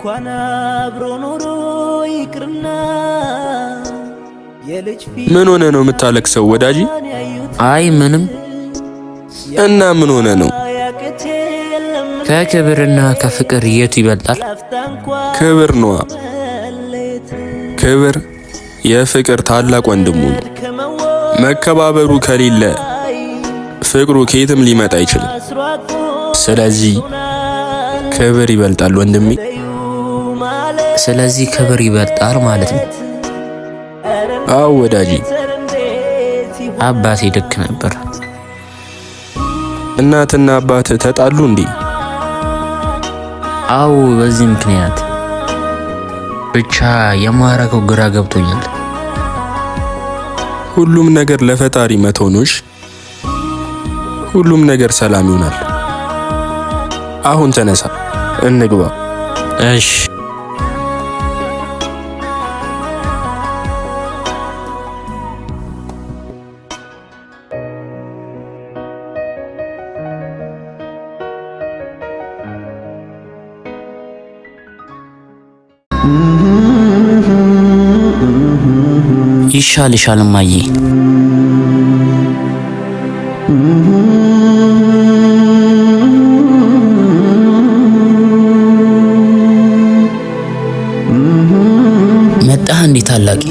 እንኳን አብሮ ኖሮ ይቅርና ምን ሆነ ነው የምታለቅሰው ወዳጂ? አይ ምንም። እና ምን ሆነ ነው? ከክብርና ከፍቅር የቱ ይበልጣል? ክብር ነው። ክብር የፍቅር ታላቅ ወንድሙ ነው። መከባበሩ ከሌለ ፍቅሩ ከየትም ሊመጣ አይችልም። ስለዚህ ክብር ይበልጣል ወንድሜ። ስለዚህ ክብር ይበልጣል ማለት ነው። አዎ ወዳጂ። አባቴ ልክ ነበር። እናትና አባት ተጣሉ እንዴ? አዎ በዚህ ምክንያት ብቻ የማረገው ግራ ገብቶኛል። ሁሉም ነገር ለፈጣሪ መተውኖሽ። ሁሉም ነገር ሰላም ይሆናል። አሁን ተነሳ እንግባ። እሺ ይሻልሻል እማዬ። መጣህ እንዴ ታላቂ?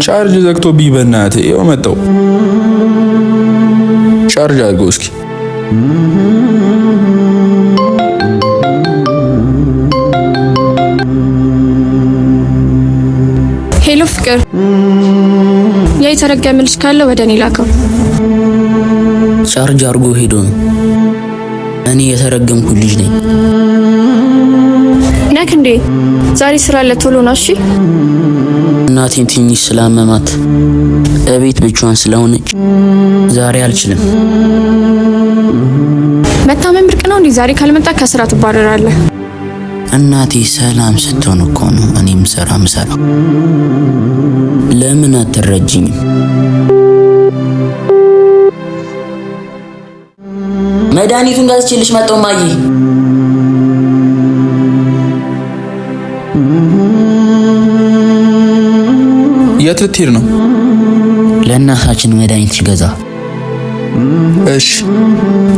ቻርጅ ዘግቶብኝ በእናትህ ይኸው መጣሁ። ቻርጅ አድርገው እስኪ። ሄሎ ፍቅር፣ ያ የተረገመ ልጅ ካለ ወደ እኔ ላከው። ቻርጅ አድርጎ ሄዶ ነው። እኔ የተረገምኩ ልጅ ነኝ። ነክ እንዴ? ዛሬ ስራ አለ፣ ቶሎ ና እሺ። እናቴን ትንሽ ስላመማት እቤት ብቻዋን ስለሆነች ዛሬ አልችልም። መታመም ብርቅ ነው እንዴ? ዛሬ ካልመጣ ከስራ ትባረራለህ። እናቴ ሰላም ስትሆን እኮ ነው እኔም ሰራ ምሰራው። ለምን አትረጅኝም? መድኃኒቱን ጋዝችልሽ መጣው ማዬ። የት ልትሄድ ነው? ለእናታችን መድኃኒት ገዛ። እሺ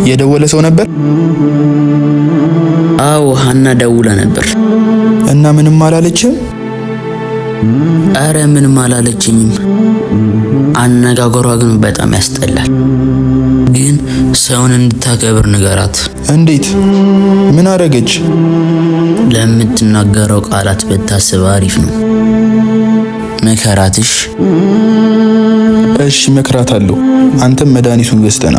የደወለ ሰው ነበር? አዎ ሀና ደውላ ነበር። እና ምንም አላለችም? አረ ምንም አላለችኝም። አነጋገሯ ግን በጣም ያስጠላል። ግን ሰውን እንድታከብር ንገራት። እንዴት? ምን አረገች? ለምትናገረው ቃላት ብታስብ አሪፍ ነው። መከራትሽ። እሺ መከራታለሁ። አንተም መድኃኒቱን ገዝተና